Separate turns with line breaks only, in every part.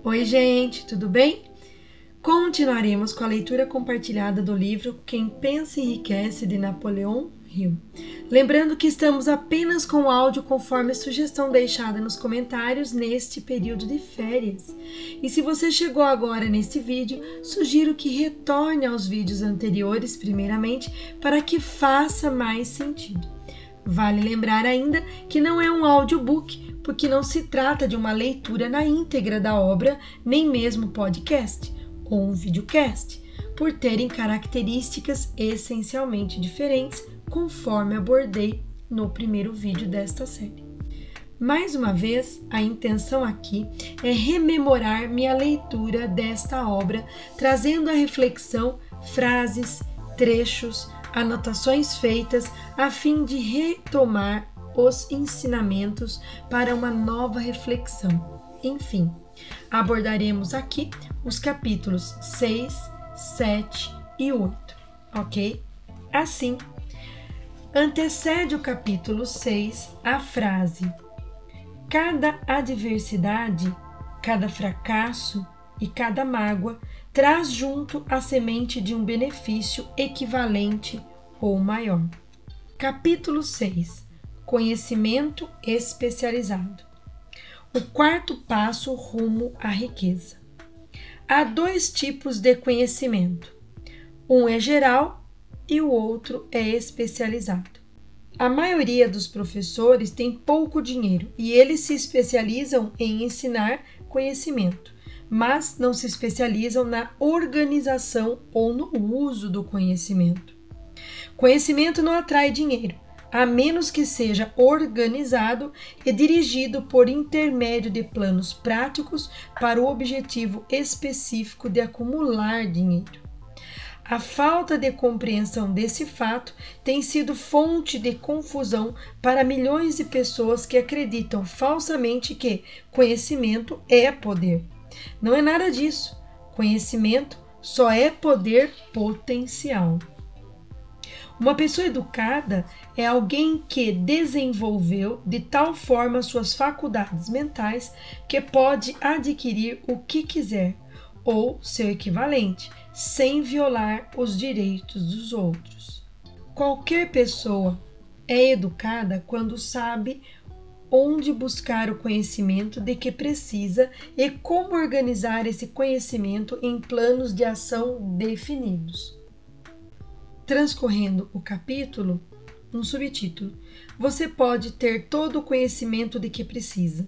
Oi, gente, tudo bem? Continuaremos com a leitura compartilhada do livro Quem Pensa Enriquece, de Napoleão Hill. Lembrando que estamos apenas com o áudio conforme a sugestão deixada nos comentários neste período de férias. E se você chegou agora neste vídeo, sugiro que retorne aos vídeos anteriores, primeiramente, para que faça mais sentido. Vale lembrar ainda que não é um audiobook, porque não se trata de uma leitura na íntegra da obra, nem mesmo podcast ou um videocast, por terem características essencialmente diferentes, conforme abordei no primeiro vídeo desta série. Mais uma vez, a intenção aqui é rememorar minha leitura desta obra, trazendo à reflexão frases, trechos, anotações feitas a fim de retomar os ensinamentos para uma nova reflexão. Enfim, abordaremos aqui os capítulos 6, 7 e 8, ok? Assim, antecede o capítulo 6 a frase: cada adversidade, cada fracasso e cada mágoa traz junto a semente de um benefício equivalente ou maior. Capítulo 6. Conhecimento especializado. O quarto passo rumo à riqueza. Há dois tipos de conhecimento. Um é geral e o outro é especializado. A maioria dos professores tem pouco dinheiro e eles se especializam em ensinar conhecimento, mas não se especializam na organização ou no uso do conhecimento. Conhecimento não atrai dinheiro, a menos que seja organizado e dirigido por intermédio de planos práticos para o objetivo específico de acumular dinheiro. A falta de compreensão desse fato tem sido fonte de confusão para milhões de pessoas que acreditam falsamente que conhecimento é poder. Não é nada disso. Conhecimento só é poder potencial. Uma pessoa educada é alguém que desenvolveu de tal forma suas faculdades mentais que pode adquirir o que quiser, ou seu equivalente, sem violar os direitos dos outros. Qualquer pessoa é educada quando sabe onde buscar o conhecimento de que precisa e como organizar esse conhecimento em planos de ação definidos. Transcorrendo o capítulo, um subtítulo: você pode ter todo o conhecimento de que precisa.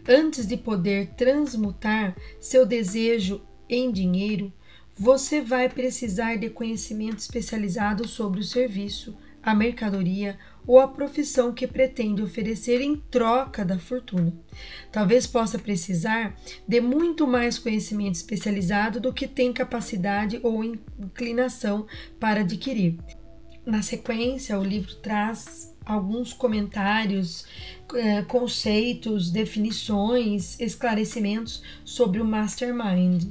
Antes de poder transmutar seu desejo em dinheiro, você vai precisar de conhecimento especializado sobre o serviço, a mercadoria ou a profissão que pretende oferecer em troca da fortuna. Talvez possa precisar de muito mais conhecimento especializado do que tem capacidade ou inclinação para adquirir. Na sequência, o livro traz alguns comentários, conceitos, definições, esclarecimentos sobre o Mastermind.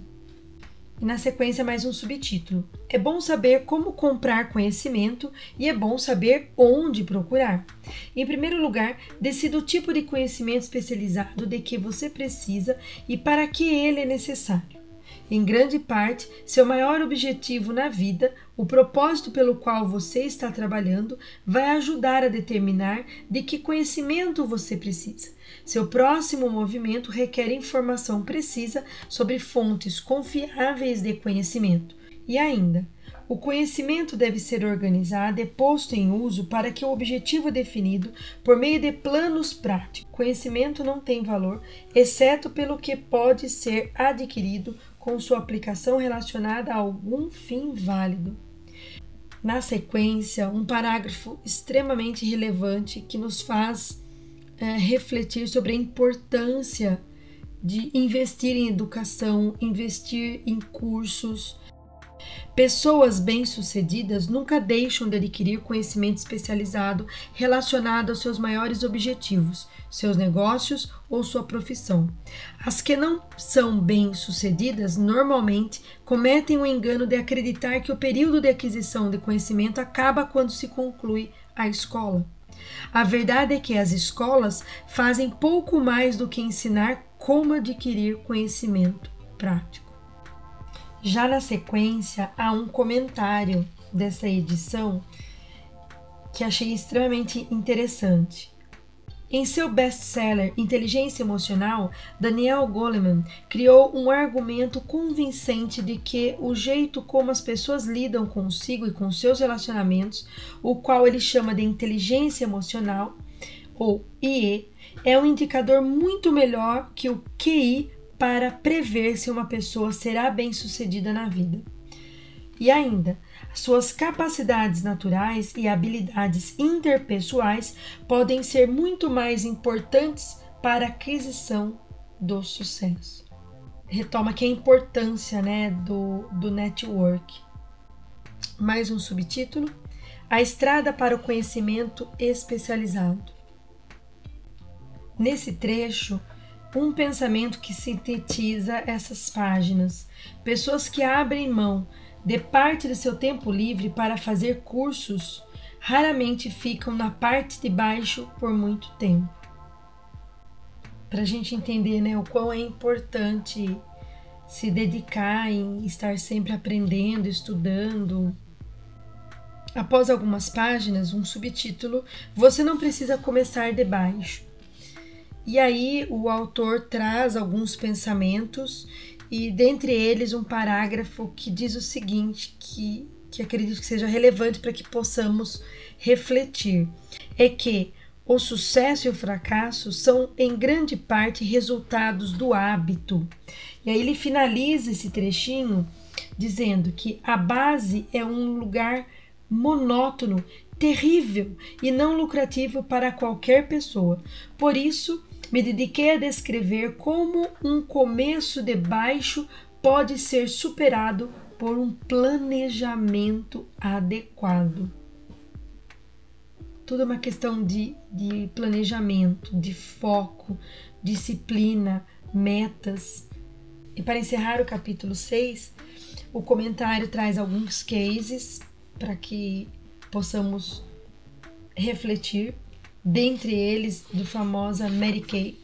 E na sequência, mais um subtítulo: é bom saber como comprar conhecimento e é bom saber onde procurar. Em primeiro lugar, decida o tipo de conhecimento especializado de que você precisa e para que ele é necessário. Em grande parte, seu maior objetivo na vida, o propósito pelo qual você está trabalhando, vai ajudar a determinar de que conhecimento você precisa. Seu próximo movimento requer informação precisa sobre fontes confiáveis de conhecimento. E ainda, o conhecimento deve ser organizado e posto em uso para que o objetivo é definido por meio de planos práticos. Conhecimento não tem valor, exceto pelo que pode ser adquirido com sua aplicação relacionada a algum fim válido. Na sequência, um parágrafo extremamente relevante que nos faz refletir sobre a importância de investir em educação, investir em cursos. Pessoas bem-sucedidas nunca deixam de adquirir conhecimento especializado relacionado aos seus maiores objetivos, seus negócios ou sua profissão. As que não são bem-sucedidas normalmente cometem o engano de acreditar que o período de aquisição de conhecimento acaba quando se conclui a escola. A verdade é que as escolas fazem pouco mais do que ensinar como adquirir conhecimento prático. Já na sequência, há um comentário dessa edição que achei extremamente interessante. Em seu best-seller Inteligência Emocional, Daniel Goleman criou um argumento convincente de que o jeito como as pessoas lidam consigo e com seus relacionamentos, o qual ele chama de inteligência emocional, ou IE, é um indicador muito melhor que o QI para prever se uma pessoa será bem-sucedida na vida. E ainda, suas capacidades naturais e habilidades interpessoais podem ser muito mais importantes para a aquisição do sucesso. Retoma aqui a importância, do network. Mais um subtítulo: A estrada para o conhecimento especializado. Nesse trecho, um pensamento que sintetiza essas páginas. Pessoas que abrem mão de parte do seu tempo livre para fazer cursos raramente ficam na parte de baixo por muito tempo. Para a gente entender, o quão é importante se dedicar em estar sempre aprendendo, estudando. Após algumas páginas, um subtítulo: Você não precisa começar de baixo. E aí o autor traz alguns pensamentos e dentre eles um parágrafo que diz o seguinte, que acredito que seja relevante para que possamos refletir. É que o sucesso e o fracasso são em grande parte resultados do hábito. E aí ele finaliza esse trechinho dizendo que a base é um lugar monótono, terrível e não lucrativo para qualquer pessoa. Por isso, me dediquei a descrever como um começo de baixo pode ser superado por um planejamento adequado. Tudo é uma questão de planejamento, de foco, disciplina, metas. E para encerrar o capítulo 6, o comentário traz alguns cases para que possamos refletir. Dentre eles, do famosa Mary Kay.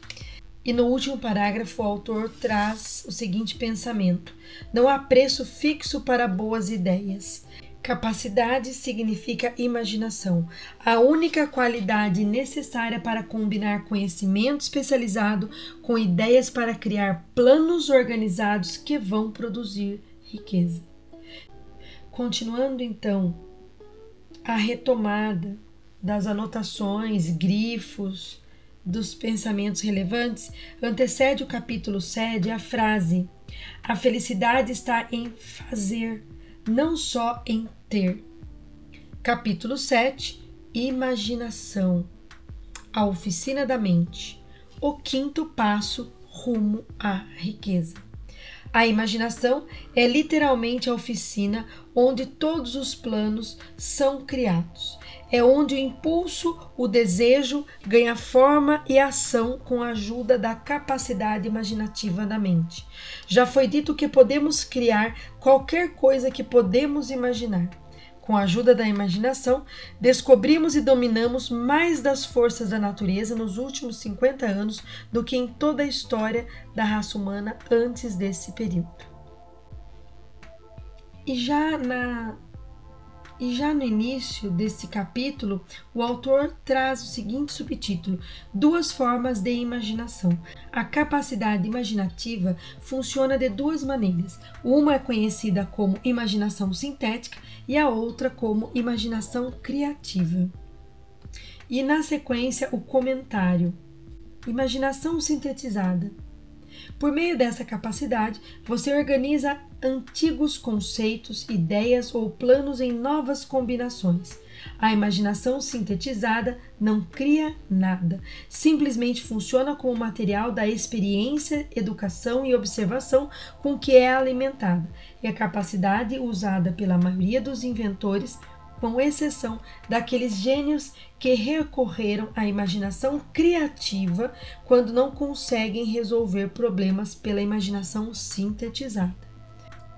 E no último parágrafo, o autor traz o seguinte pensamento: não há preço fixo para boas ideias. Capacidade significa imaginação, a única qualidade necessária para combinar conhecimento especializado com ideias para criar planos organizados que vão produzir riqueza. Continuando então a retomada das anotações, grifos, dos pensamentos relevantes, antecede o capítulo 7 a frase: a felicidade está em fazer, não só em ter. Capítulo 7, imaginação, a oficina da mente, o quinto passo rumo à riqueza. A imaginação é literalmente a oficina onde todos os planos são criados. É onde o impulso, o desejo, ganha forma e ação com a ajuda da capacidade imaginativa da mente. Já foi dito que podemos criar qualquer coisa que podemos imaginar. Com a ajuda da imaginação, descobrimos e dominamos mais das forças da natureza nos últimos 50 anos do que em toda a história da raça humana antes desse período. E já no início desse capítulo, o autor traz o seguinte subtítulo: duas formas de imaginação. A capacidade imaginativa funciona de duas maneiras. Uma é conhecida como imaginação sintética e a outra como imaginação criativa. E na sequência, o comentário: imaginação sintetizada. Por meio dessa capacidade, você organiza antigos conceitos, ideias ou planos em novas combinações. A imaginação sintetizada não cria nada, simplesmente funciona como material da experiência, educação e observação com que é alimentada, e a capacidade usada pela maioria dos inventores, com exceção daqueles gênios que recorreram à imaginação criativa quando não conseguem resolver problemas pela imaginação sintetizada.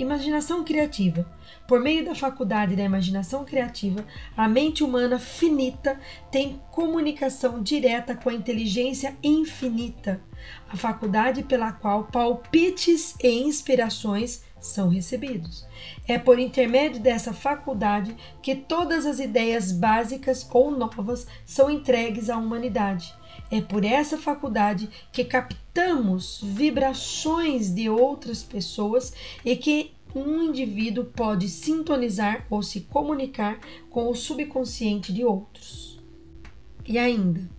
Imaginação criativa. Por meio da faculdade da imaginação criativa, a mente humana finita tem comunicação direta com a inteligência infinita, a faculdade pela qual palpites e inspirações são recebidos. É por intermédio dessa faculdade que todas as ideias básicas ou novas são entregues à humanidade. É por essa faculdade que captamos vibrações de outras pessoas e que um indivíduo pode sintonizar ou se comunicar com o subconsciente de outros. E ainda,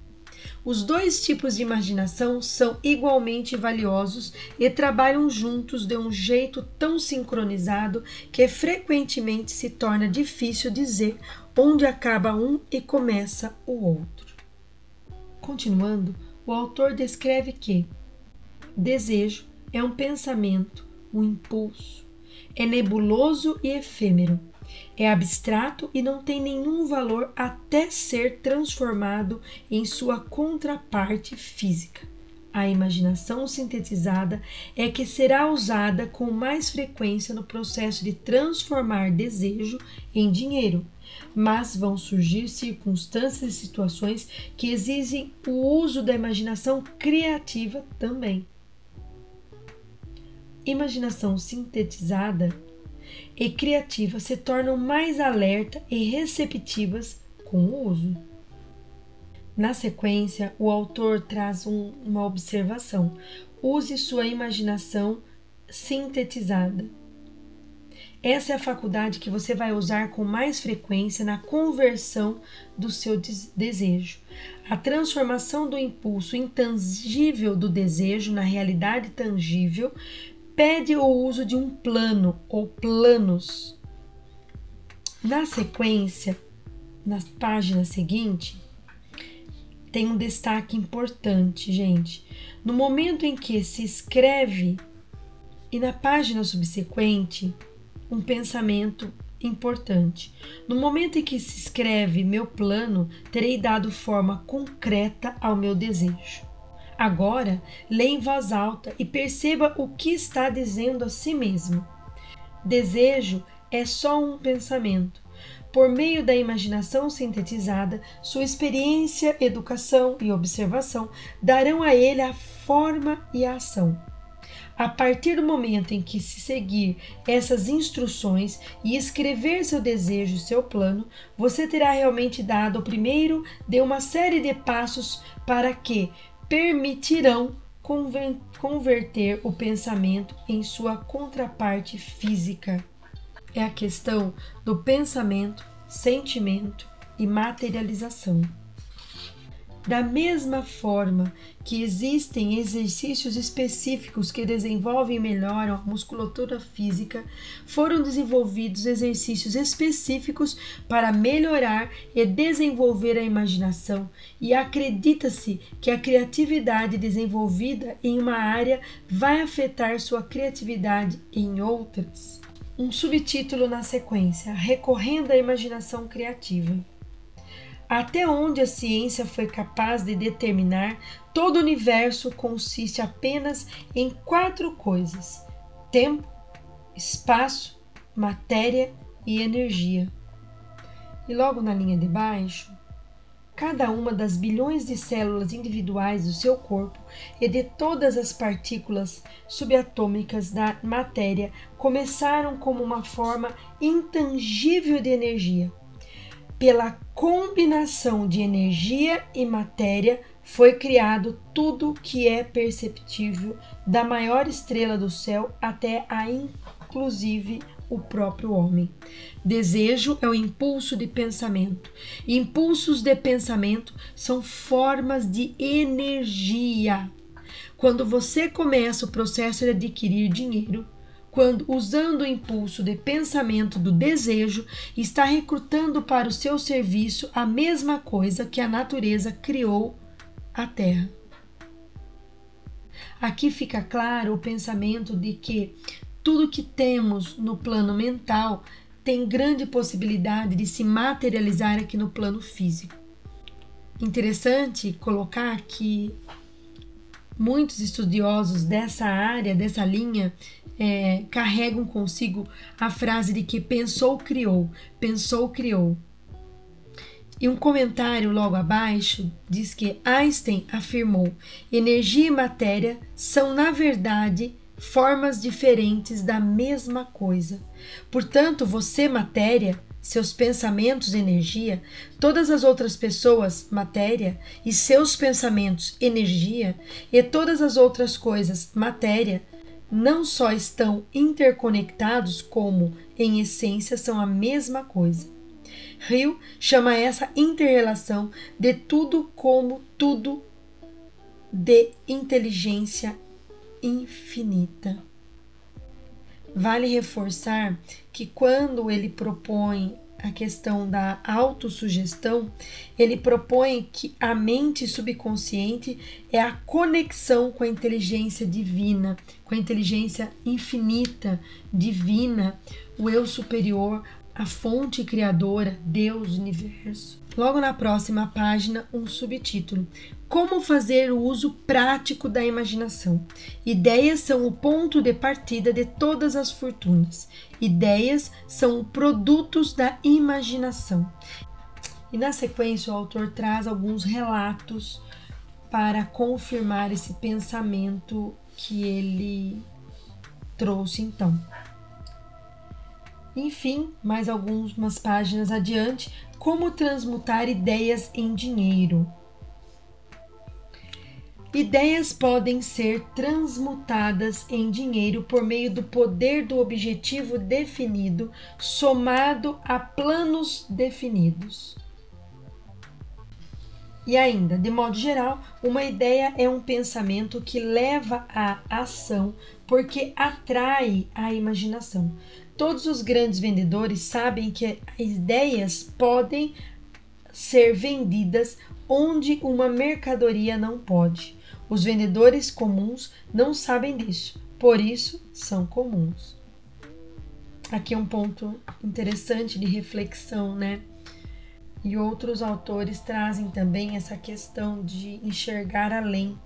os dois tipos de imaginação são igualmente valiosos e trabalham juntos de um jeito tão sincronizado que frequentemente se torna difícil dizer onde acaba um e começa o outro. Continuando, o autor descreve que desejo é um pensamento, um impulso, é nebuloso e efêmero, é abstrato e não tem nenhum valor até ser transformado em sua contraparte física. A imaginação sintetizada é que será usada com mais frequência no processo de transformar desejo em dinheiro, mas vão surgir circunstâncias e situações que exigem o uso da imaginação criativa também. Imaginação sintetizada e criativa se tornam mais alerta e receptivas com o uso. Na sequência, o autor traz uma observação. Use sua imaginação sintetizada. Essa é a faculdade que você vai usar com mais frequência na conversão do seu desejo. A transformação do impulso intangível do desejo na realidade tangível pede o uso de um plano ou planos. Na sequência, na página seguinte, tem um destaque importante, gente. No momento em que se escreve, e na página subsequente, um pensamento importante. No momento em que se escreve meu plano, terei dado forma concreta ao meu desejo. Agora, leia em voz alta e perceba o que está dizendo a si mesmo. Desejo é só um pensamento. Por meio da imaginação sintetizada, sua experiência, educação e observação darão a ele a forma e a ação. A partir do momento em que se seguir essas instruções e escrever seu desejo e seu plano, você terá realmente dado o primeiro de uma série de passos para que permitirão converter o pensamento em sua contraparte física. É a questão do pensamento, sentimento e materialização. Da mesma forma que existem exercícios específicos que desenvolvem e melhoram a musculatura física, foram desenvolvidos exercícios específicos para melhorar e desenvolver a imaginação, e acredita-se que a criatividade desenvolvida em uma área vai afetar sua criatividade em outras. Um subtítulo na sequência: recorrendo à imaginação criativa. Até onde a ciência foi capaz de determinar, todo o universo consiste apenas em 4 coisas: tempo, espaço, matéria e energia. E logo na linha de baixo, cada uma das bilhões de células individuais do seu corpo e de todas as partículas subatômicas da matéria começaram como uma forma intangível de energia. Pela combinação de energia e matéria foi criado tudo o que é perceptível, da maior estrela do céu até a inclusive o próprio homem. Desejo é o impulso de pensamento. Impulsos de pensamento são formas de energia. Quando você começa o processo de adquirir dinheiro, quando, usando o impulso de pensamento do desejo, está recrutando para o seu serviço a mesma coisa que a natureza criou a Terra. Aqui fica claro o pensamento de que tudo que temos no plano mental tem grande possibilidade de se materializar aqui no plano físico. Interessante colocar que Muitos estudiosos dessa área, dessa linha, carregam consigo a frase de que pensou, criou, pensou, criou. E um comentário logo abaixo diz que Einstein afirmou: energia e matéria são, na verdade, formas diferentes da mesma coisa. Portanto, você, matéria, seus pensamentos, energia, todas as outras pessoas, matéria, e seus pensamentos, energia, e todas as outras coisas, matéria, não só estão interconectados, como, em essência, são a mesma coisa. Hill chama essa inter-relação de tudo como tudo de inteligência infinita. Vale reforçar que quando ele propõe a questão da autossugestão, ele propõe que a mente subconsciente é a conexão com a inteligência divina, com a inteligência infinita, divina, o eu superior, a fonte criadora, Deus, universo. Logo na próxima página, um subtítulo: Como fazer o uso prático da imaginação. Ideias são o ponto de partida de todas as fortunas. Ideias são produtos da imaginação. E na sequência, o autor traz alguns relatos para confirmar esse pensamento que ele trouxe então. Enfim, mais algumas páginas adiante, como transmutar ideias em dinheiro. Ideias podem ser transmutadas em dinheiro por meio do poder do objetivo definido, somado a planos definidos. E ainda, de modo geral, uma ideia é um pensamento que leva à ação porque atrai a imaginação. Todos os grandes vendedores sabem que as ideias podem ser vendidas onde uma mercadoria não pode. Os vendedores comuns não sabem disso, por isso são comuns. Aqui é um ponto interessante de reflexão, né? E outros autores trazem também essa questão de enxergar além.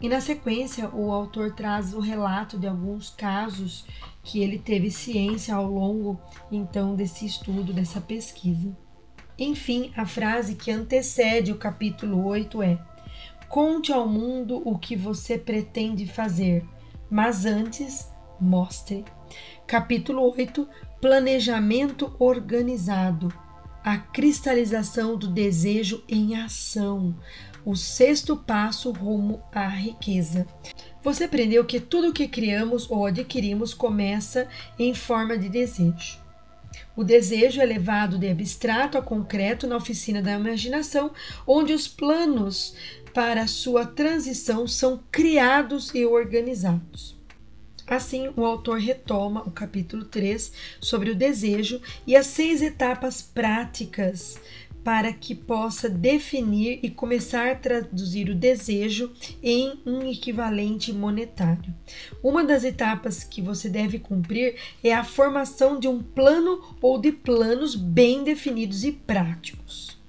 E na sequência, o autor traz o relato de alguns casos que ele teve ciência ao longo, então, desse estudo, dessa pesquisa. Enfim, a frase que antecede o capítulo 8 é: conte ao mundo o que você pretende fazer, mas antes, mostre. Capítulo 8, planejamento organizado. A cristalização do desejo em ação. O sexto passo rumo à riqueza. Você aprendeu que tudo o que criamos ou adquirimos começa em forma de desejo. O desejo é levado de abstrato a concreto na oficina da imaginação, onde os planos para sua transição são criados e organizados. Assim, o autor retoma o capítulo 3 sobre o desejo e as 6 etapas práticas para que possa definir e começar a traduzir o desejo em um equivalente monetário. Uma das etapas que você deve cumprir é a formação de um plano ou de planos bem definidos e práticos.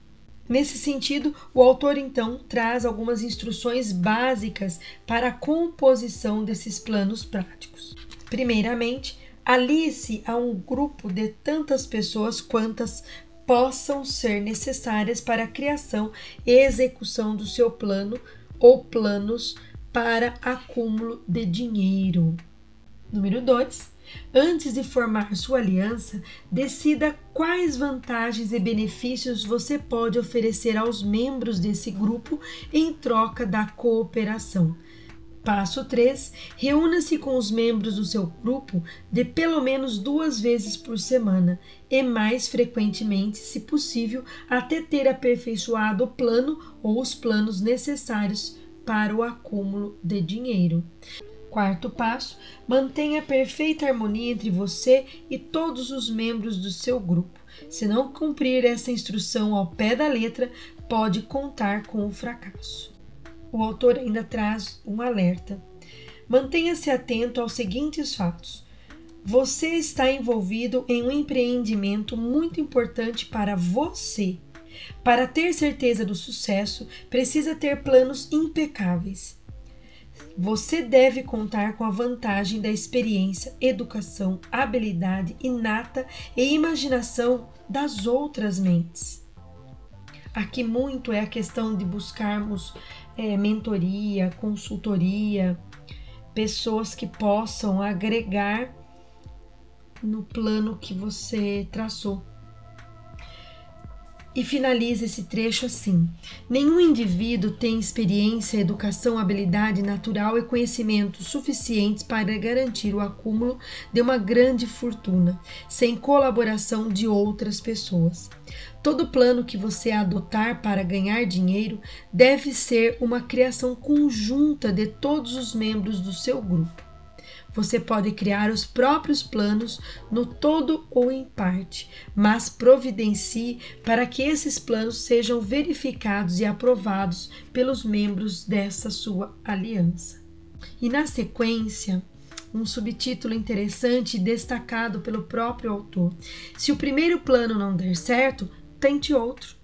Nesse sentido, o autor então traz algumas instruções básicas para a composição desses planos práticos. Primeiramente, alie-se a um grupo de tantas pessoas quantas possam ser necessárias para a criação e execução do seu plano ou planos para acúmulo de dinheiro. Número 2. Antes de formar sua aliança, decida quais vantagens e benefícios você pode oferecer aos membros desse grupo em troca da cooperação. Passo 3. Reúna-se com os membros do seu grupo de pelo menos 2 vezes por semana e mais frequentemente, se possível, até ter aperfeiçoado o plano ou os planos necessários para o acúmulo de dinheiro. Quarto passo, mantenha perfeita harmonia entre você e todos os membros do seu grupo. Se não cumprir essa instrução ao pé da letra, pode contar com o fracasso. O autor ainda traz um alerta. Mantenha-se atento aos seguintes fatos. Você está envolvido em um empreendimento muito importante para você. Para ter certeza do sucesso, precisa ter planos impecáveis. Você deve contar com a vantagem da experiência, educação, habilidade inata e imaginação das outras mentes. Aqui muito é a questão de buscarmos mentoria, consultoria, pessoas que possam agregar no plano que você traçou. E finaliza esse trecho assim: nenhum indivíduo tem experiência, educação, habilidade natural e conhecimento suficientes para garantir o acúmulo de uma grande fortuna, sem colaboração de outras pessoas. Todo plano que você adotar para ganhar dinheiro deve ser uma criação conjunta de todos os membros do seu grupo. Você pode criar os próprios planos no todo ou em parte, mas providencie para que esses planos sejam verificados e aprovados pelos membros dessa sua aliança. E na sequência, um subtítulo interessante destacado pelo próprio autor: se o primeiro plano não der certo, tente outro.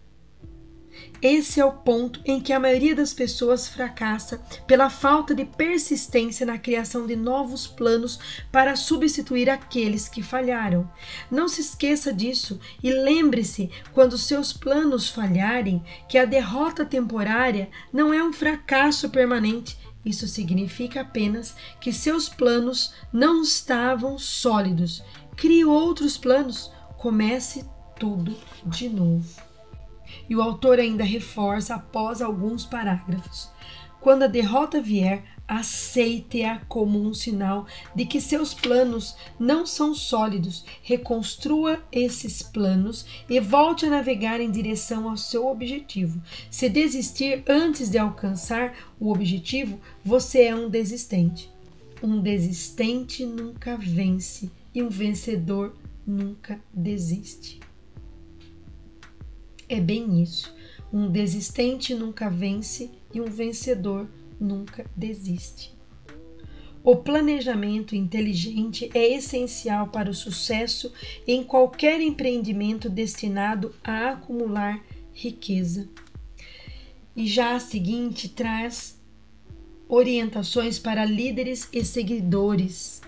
Esse é o ponto em que a maioria das pessoas fracassa pela falta de persistência na criação de novos planos para substituir aqueles que falharam. Não se esqueça disso e lembre-se, quando seus planos falharem, que a derrota temporária não é um fracasso permanente. Isso significa apenas que seus planos não estavam sólidos. Crie outros planos, comece tudo de novo. E o autor ainda reforça após alguns parágrafos: quando a derrota vier, aceite-a como um sinal de que seus planos não são sólidos. Reconstrua esses planos e volte a navegar em direção ao seu objetivo. Se desistir antes de alcançar o objetivo, você é um desistente. Um desistente nunca vence e um vencedor nunca desiste. É bem isso. Um desistente nunca vence e um vencedor nunca desiste. O planejamento inteligente é essencial para o sucesso em qualquer empreendimento destinado a acumular riqueza. E já a seguinte traz orientações para líderes e seguidores.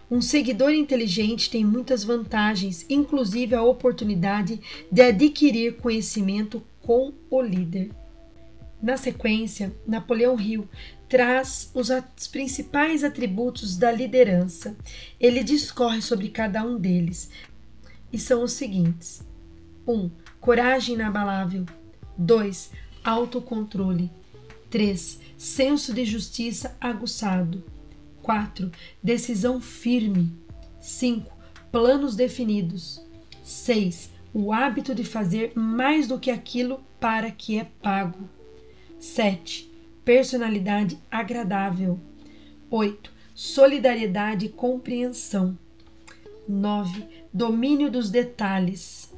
Um seguidor inteligente tem muitas vantagens, inclusive a oportunidade de adquirir conhecimento com o líder. Na sequência, Napoleão Hill traz os principais atributos da liderança. Ele discorre sobre cada um deles, e são os seguintes: 1. Coragem inabalável. 2. Autocontrole. 3. Senso de justiça aguçado. 4. Decisão firme. 5. Planos definidos. 6. O hábito de fazer mais do que aquilo para que é pago. 7. Personalidade agradável. 8. Solidariedade e compreensão. 9. Domínio dos detalhes.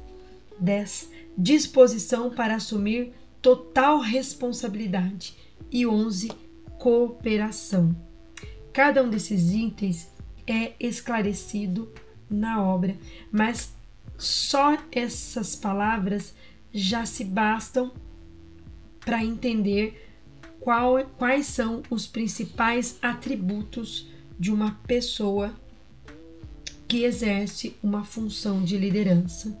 10. Disposição para assumir total responsabilidade. E 11. Cooperação. Cada um desses itens é esclarecido na obra, mas só essas palavras já se bastam para entender quais são os principais atributos de uma pessoa que exerce uma função de liderança.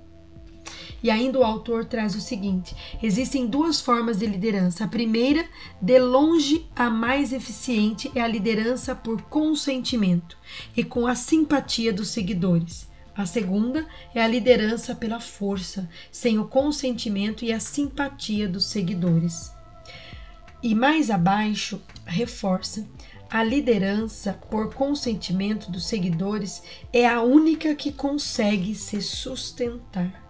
E ainda o autor traz o seguinte: existem duas formas de liderança. A primeira, de longe a mais eficiente, é a liderança por consentimento e com a simpatia dos seguidores. A segunda é a liderança pela força, sem o consentimento e a simpatia dos seguidores. E mais abaixo, reforça: a liderança por consentimento dos seguidores é a única que consegue se sustentar.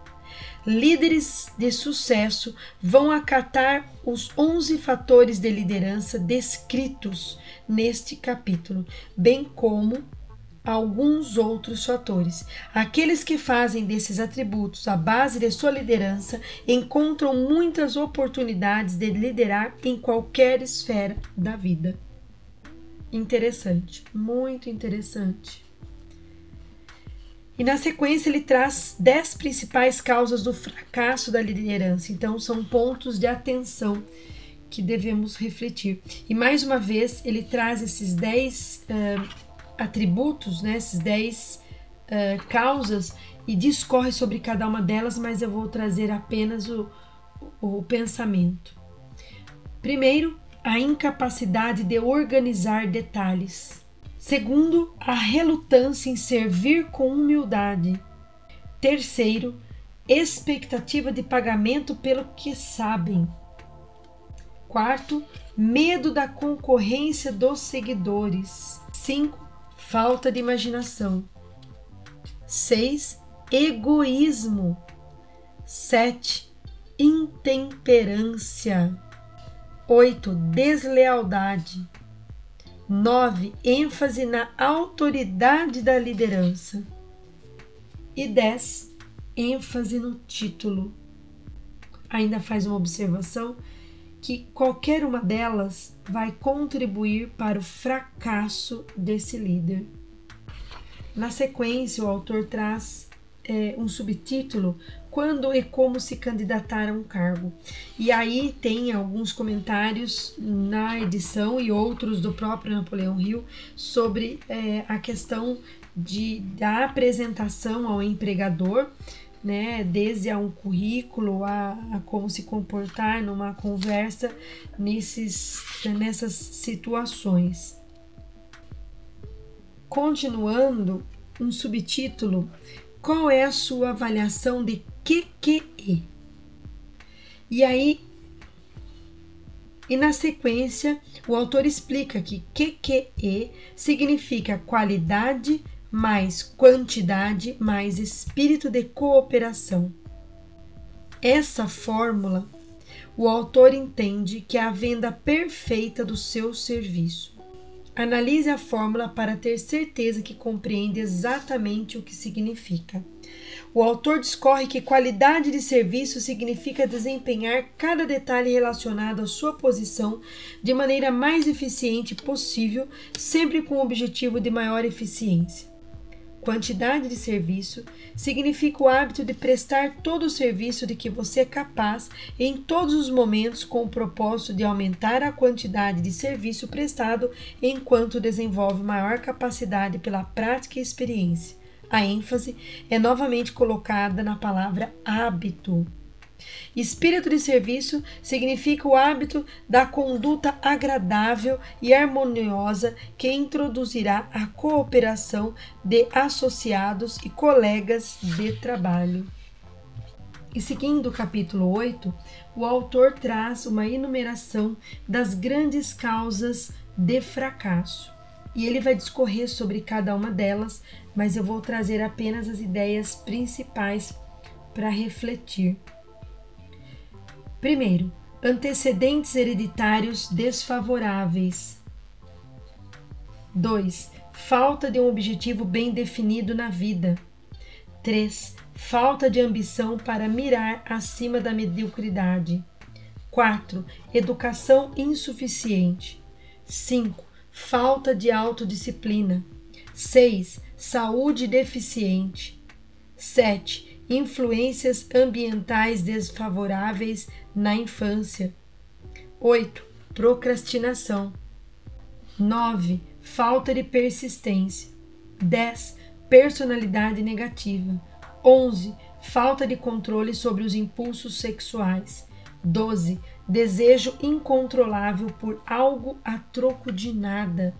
Líderes de sucesso vão acatar os 11 fatores de liderança descritos neste capítulo, bem como alguns outros fatores. Aqueles que fazem desses atributos a base de sua liderança encontram muitas oportunidades de liderar em qualquer esfera da vida. Interessante, muito interessante. E na sequência ele traz 10 principais causas do fracasso da liderança. Então são pontos de atenção que devemos refletir. E mais uma vez ele traz esses 10 atributos, né, esses 10 causas, e discorre sobre cada uma delas, mas eu vou trazer apenas o pensamento. Primeiro, a incapacidade de organizar detalhes. Segundo, a relutância em servir com humildade. Terceiro, expectativa de pagamento pelo que sabem. Quarto, medo da concorrência dos seguidores. 5, falta de imaginação. 6, egoísmo. 7, intemperância. 8, deslealdade. 9, ênfase na autoridade da liderança. E 10, ênfase no título. Ainda faz uma observação que qualquer uma delas vai contribuir para o fracasso desse líder. Na sequência, o autor traz um subtítulo: Quando e como se candidatar a um cargo. E aí tem alguns comentários na edição e outros do próprio Napoleão Hill sobre a questão da apresentação ao empregador, né, desde a um currículo a como se comportar numa conversa nessas situações. Continuando, um subtítulo: qual é a sua avaliação de QQE? E na sequência, o autor explica que QQE significa qualidade mais quantidade mais espírito de cooperação. Essa fórmula, o autor entende que é a venda perfeita do seu serviço. Analise a fórmula para ter certeza que compreende exatamente o que significa. O autor discorre que qualidade de serviço significa desempenhar cada detalhe relacionado à sua posição de maneira mais eficiente possível, sempre com o objetivo de maior eficiência. Quantidade de serviço significa o hábito de prestar todo o serviço de que você é capaz em todos os momentos, com o propósito de aumentar a quantidade de serviço prestado enquanto desenvolve maior capacidade pela prática e experiência. A ênfase é novamente colocada na palavra hábito. Espírito de serviço significa o hábito da conduta agradável e harmoniosa que introduzirá a cooperação de associados e colegas de trabalho. E seguindo o capítulo 8, o autor traz uma enumeração das grandes causas de fracasso. E ele vai discorrer sobre cada uma delas, mas eu vou trazer apenas as ideias principais para refletir. Primeiro, antecedentes hereditários desfavoráveis. 2. Falta de um objetivo bem definido na vida. 3. Falta de ambição para mirar acima da mediocridade. 4. Educação insuficiente. 5. Falta de autodisciplina. 6. Saúde deficiente. 7. Influências ambientais desfavoráveis na infância. 8. Procrastinação. 9. Falta de persistência. 10. Personalidade negativa. 11. Falta de controle sobre os impulsos sexuais. 12. Desejo incontrolável por algo a troco de nada.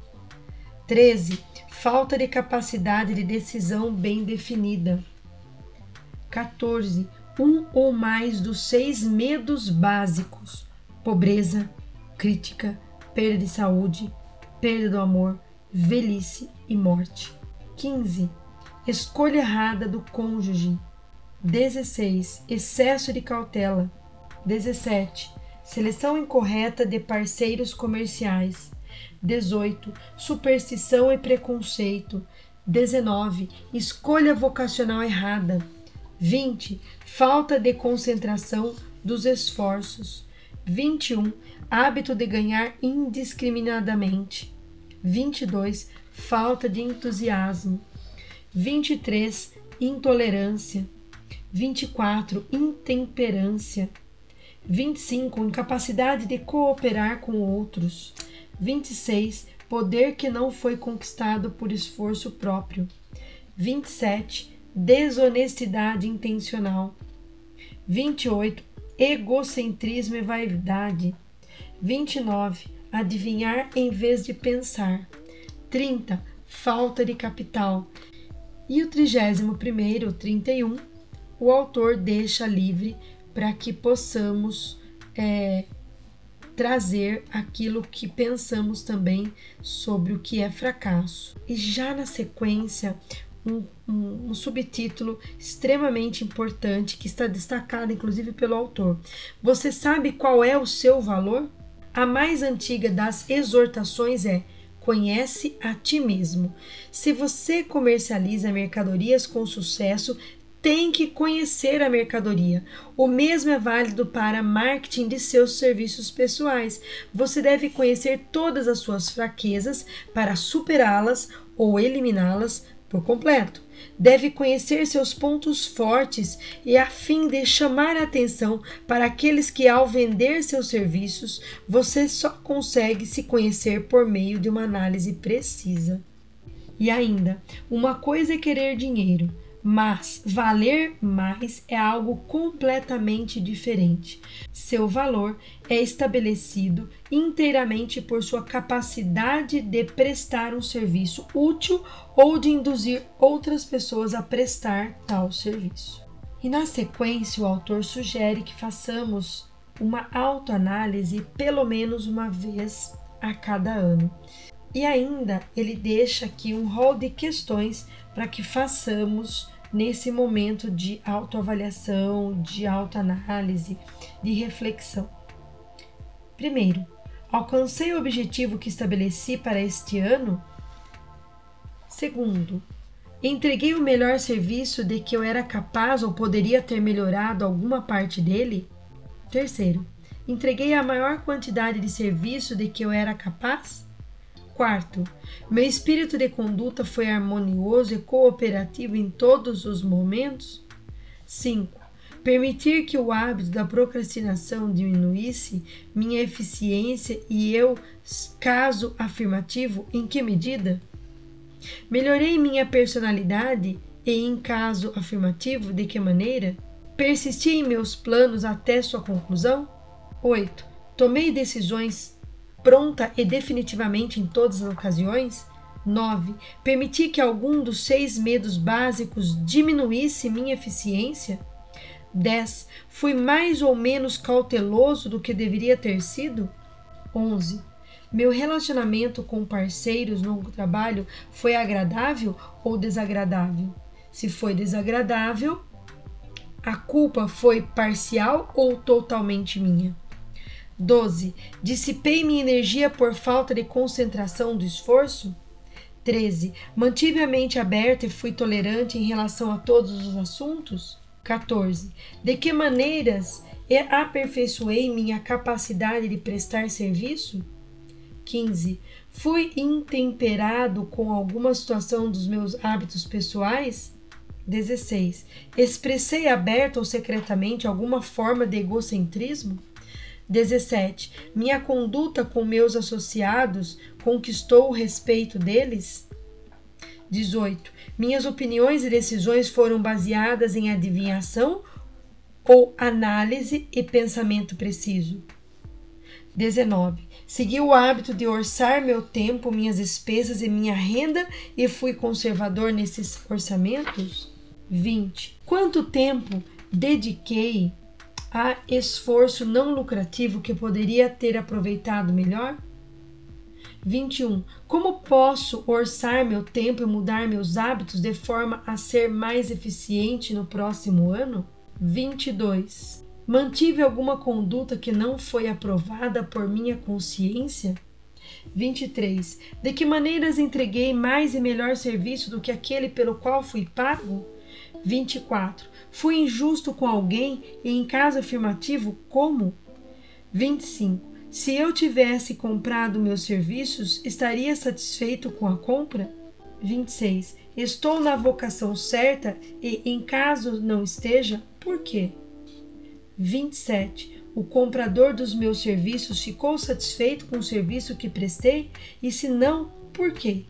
13. Falta de capacidade de decisão bem definida. 14. Um ou mais dos 6 medos básicos: pobreza, crítica, perda de saúde, perda do amor, velhice e morte. 15. Escolha errada do cônjuge. 16. Excesso de cautela. 17. Seleção incorreta de parceiros comerciais. 18. Superstição e preconceito. 19. Escolha vocacional errada. 20. Falta de concentração dos esforços. 21. Hábito de ganhar indiscriminadamente. 22. Falta de entusiasmo. 23. Intolerância. 24. Intemperância. 25. Incapacidade de cooperar com outros. 26. Poder que não foi conquistado por esforço próprio. 27. Desonestidade intencional. 28. Egocentrismo e vaidade. 29. Adivinhar em vez de pensar. 30. Falta de capital. E o 31º, 31, o autor deixa livre para que possamos trazer aquilo que pensamos também sobre o que é fracasso. E já na sequência, um subtítulo extremamente importante que está destacado inclusive pelo autor. Você sabe qual é o seu valor? A mais antiga das exortações é: conhece a ti mesmo. Se você comercializa mercadorias com sucesso, tem que conhecer a mercadoria. O mesmo é válido para marketing de seus serviços pessoais. Você deve conhecer todas as suas fraquezas para superá-las ou eliminá-las por completo. Deve conhecer seus pontos fortes e a fim de chamar a atenção para aqueles que, ao vender seus serviços, você só consegue se conhecer por meio de uma análise precisa. E ainda, uma coisa é querer dinheiro, mas valer mais é algo completamente diferente. Seu valor é estabelecido inteiramente por sua capacidade de prestar um serviço útil ou de induzir outras pessoas a prestar tal serviço. E na sequência, o autor sugere que façamos uma autoanálise pelo menos uma vez a cada ano. E ainda ele deixa aqui um rol de questões para que façamos nesse momento de autoavaliação, de autoanálise, de reflexão. Primeiro, alcancei o objetivo que estabeleci para este ano? Segundo, entreguei o melhor serviço de que eu era capaz ou poderia ter melhorado alguma parte dele? Terceiro, entreguei a maior quantidade de serviço de que eu era capaz? Quarto, meu espírito de conduta foi harmonioso e cooperativo em todos os momentos? 5. Permitir que o hábito da procrastinação diminuísse minha eficiência e eu, caso afirmativo, em que medida? Melhorei minha personalidade e, em caso afirmativo, de que maneira? Persisti em meus planos até sua conclusão? 8. Tomei decisões pronta e definitivamente em todas as ocasiões? 9. Permiti que algum dos 6 medos básicos diminuísse minha eficiência? 10. Fui mais ou menos cauteloso do que deveria ter sido? 11. Meu relacionamento com parceiros no trabalho foi agradável ou desagradável? Se foi desagradável, a culpa foi parcial ou totalmente minha? 12. Dissipei minha energia por falta de concentração do esforço? 13. Mantive a mente aberta e fui tolerante em relação a todos os assuntos? 14. De que maneiras aperfeiçoei minha capacidade de prestar serviço? 15. Fui intemperado com alguma situação dos meus hábitos pessoais? 16. Expressei aberta ou secretamente alguma forma de egocentrismo? 17. Minha conduta com meus associados conquistou o respeito deles? 18. Minhas opiniões e decisões foram baseadas em adivinhação ou análise e pensamento preciso? 19. Segui o hábito de orçar meu tempo, minhas despesas e minha renda e fui conservador nesses orçamentos? 20. Quanto tempo dediquei a esforço não lucrativo que poderia ter aproveitado melhor? 21. Como posso orçar meu tempo e mudar meus hábitos de forma a ser mais eficiente no próximo ano? 22. Mantive alguma conduta que não foi aprovada por minha consciência? 23. De que maneiras entreguei mais e melhor serviço do que aquele pelo qual fui pago? 24. Fui injusto com alguém e, em caso afirmativo, como? 25. Se eu tivesse comprado meus serviços, estaria satisfeito com a compra? 26. Estou na vocação certa e, em caso não esteja, por quê? 27. O comprador dos meus serviços ficou satisfeito com o serviço que prestei? E se não, por quê?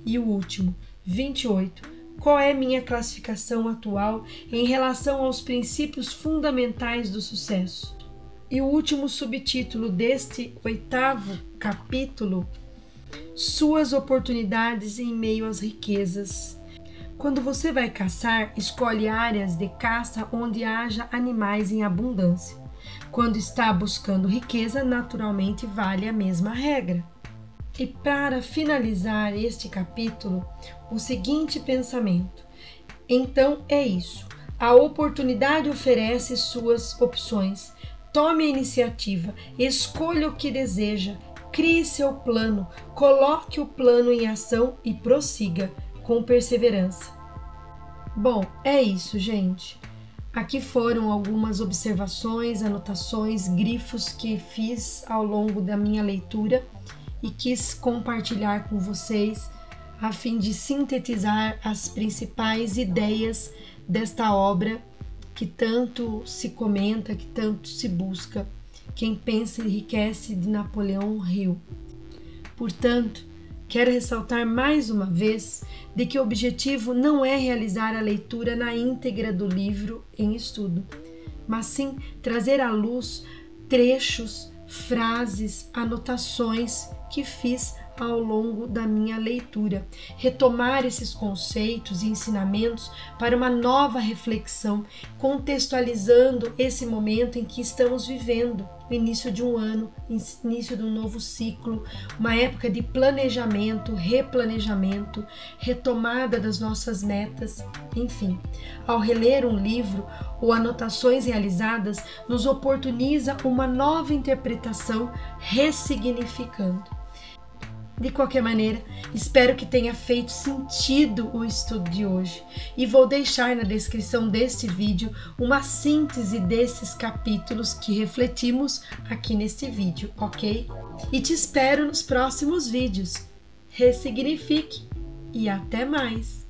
E o último, 28. Qual é minha classificação atual em relação aos princípios fundamentais do sucesso? E o último subtítulo deste 8º capítulo, suas oportunidades em meio às riquezas. Quando você vai caçar, escolhe áreas de caça onde haja animais em abundância. Quando está buscando riqueza, naturalmente vale a mesma regra. E para finalizar este capítulo, o seguinte pensamento. Então é isso. A oportunidade oferece suas opções. Tome a iniciativa, escolha o que deseja, crie seu plano, coloque o plano em ação e prossiga com perseverança. Bom, é isso, gente. Aqui foram algumas observações, anotações, grifos que fiz ao longo da minha leitura e quis compartilhar com vocês a fim de sintetizar as principais ideias desta obra que tanto se comenta, que tanto se busca. Quem pensa enriquece, de Napoleão Hill. Portanto, quero ressaltar mais uma vez de que o objetivo não é realizar a leitura na íntegra do livro em estudo, mas sim trazer à luz trechos, frases, anotações que fiz ao longo da minha leitura, retomar esses conceitos e ensinamentos para uma nova reflexão, contextualizando esse momento em que estamos vivendo, o início de um ano, início de um novo ciclo, uma época de planejamento, replanejamento, retomada das nossas metas, enfim. Ao reler um livro ou anotações realizadas, nos oportuniza uma nova interpretação, ressignificando. De qualquer maneira, espero que tenha feito sentido o estudo de hoje e vou deixar na descrição deste vídeo uma síntese desses capítulos que refletimos aqui neste vídeo, ok? E te espero nos próximos vídeos. Ressignifique e até mais!